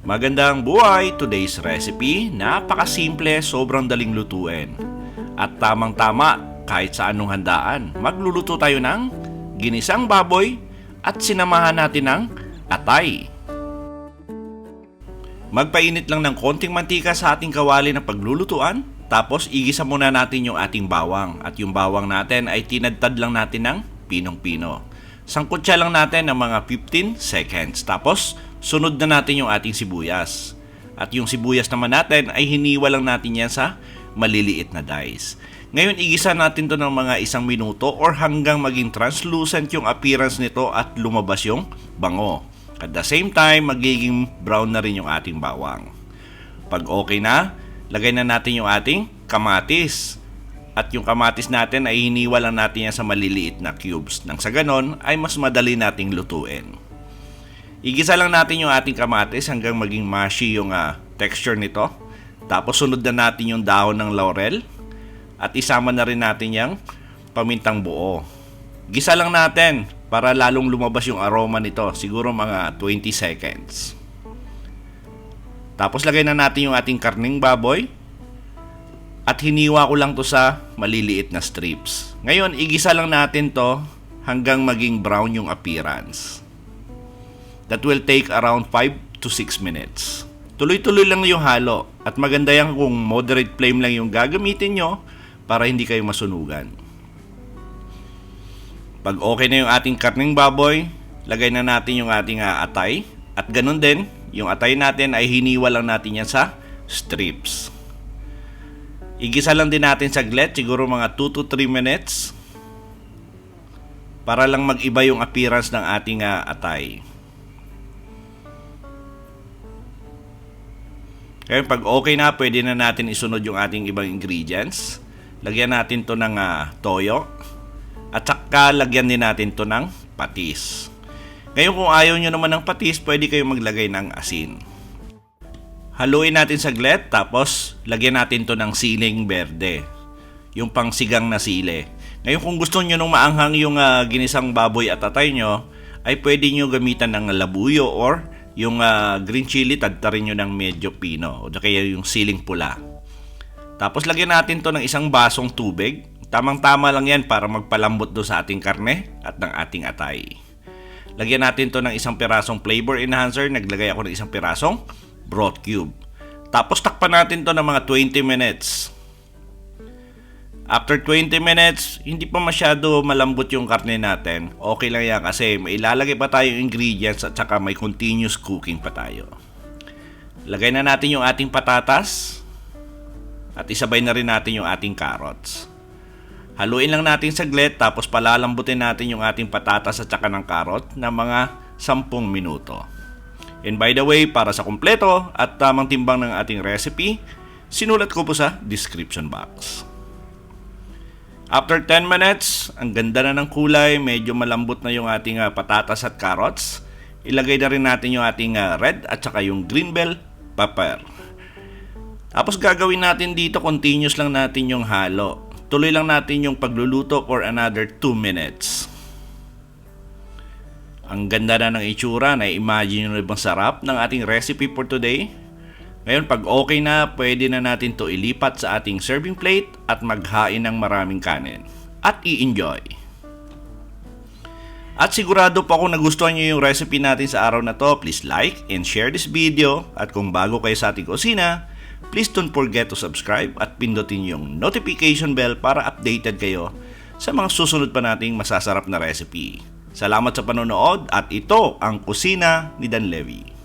Magandang buhay! Today's recipe, napakasimple, sobrang daling lutuin. At tamang-tama, kahit sa anong handaan, magluluto tayo ng ginisang baboy at sinamahan natin ng atay. Magpainit lang ng konting mantika sa ating kawali na paglulutuan, tapos igisa muna natin yung ating bawang. At yung bawang natin ay tinadtad lang natin ng pinong-pino. Sangkutsa lang natin ng mga 15 seconds. Tapos, sunod na natin yung ating sibuyas. At yung sibuyas naman natin ay hiniwa lang natin yan sa maliliit na dice. Ngayon, igisa natin to ng mga 1 minuto or hanggang maging translucent yung appearance nito at lumabas yung bango. At the same time, magiging brown na rin yung ating bawang. Pag okay na, lagay na natin yung ating kamatis. At yung kamatis natin ay hiniwa lang natin yan sa maliliit na cubes. Nang sa ganon ay mas madali nating lutuin. Igisa lang natin yung ating kamatis hanggang maging mushy yung texture nito. Tapos sunod na natin yung dahon ng laurel. At isama na rin natin yung pamintang buo. Gisa lang natin para lalong lumabas yung aroma nito. Siguro mga 20 seconds. Tapos lagay na natin yung ating karning baboy. At hiniwa ko lang to sa maliliit na strips. Ngayon, igisa lang natin to hanggang maging brown yung appearance. That will take around 5 to 6 minutes. Tuloy-tuloy lang yung halo. At maganda yan kung moderate flame lang yung gagamitin nyo para hindi kayo masunugan. Pag okay na yung ating karning baboy, lagay na natin yung ating atay. At ganun din, yung atay natin ay hiniwa lang natin yan sa strips. Igisa lang din natin saglit, siguro mga 2 to 3 minutes. Para lang mag-iba yung appearance ng ating atay. Kaya pag okay na, pwede na natin isunod yung ating ibang ingredients. Lagyan natin to ng toyo. At saka lagyan din natin to ng patis. Ngayon kung ayaw nyo naman ng patis, pwede kayong maglagay ng asin. Haluin natin saglit, tapos lagyan natin to ng siling berde. Yung pangsigang na sile. Ngayon kung gusto nyo nung maanghang yung ginisang baboy at atay nyo, ay pwede nyo gamitan ng labuyo or yung green chili, tadtarin nyo ng medyo pino. O kaya yung siling pula. Tapos lagyan natin to ng 1 basong tubig. Tamang-tama lang yan para magpalambot do sa ating karne at ng ating atay. Lagyan natin to ng 1 pirasong flavor enhancer. Naglagay ako ng 1 pirasong broth cube. Tapos takpan natin to ng mga 20 minutes. After 20 minutes, hindi pa masyado malambot yung karne natin. Okay lang yan kasi may ilalagay pa tayong ingredients at saka may continuous cooking pa tayo. Lagay na natin yung ating patatas. At isabay na rin natin yung ating carrots. Haluin lang natin saglit tapos palalambutin natin yung ating patatas at saka ng carrot na mga 10 minuto. And by the way, para sa kumpleto at tamang timbang ng ating recipe, sinulat ko po sa description box. After 10 minutes, ang ganda na ng kulay, medyo malambot na yung ating patatas at carrots. Ilagay na rin natin yung ating red at saka yung green bell pepper. Tapos gagawin natin dito, continuous lang natin yung halo. Tuloy lang natin yung pagluluto for another 2 minutes. Ang ganda na ng itsura, na-imagine nyo bang sarap ng ating recipe for today? Ngayon, pag okay na, pwede na natin to ilipat sa ating serving plate at maghain ng maraming kanin. At i-enjoy! At sigurado po kung nagustuhan nyo yung recipe natin sa araw na to, please like and share this video. At kung bago kayo sa ating kusina, please don't forget to subscribe at pindutin yung notification bell para updated kayo sa mga susunod pa nating masasarap na recipe. Salamat sa panonood at ito ang Kusina ni Dan Levy.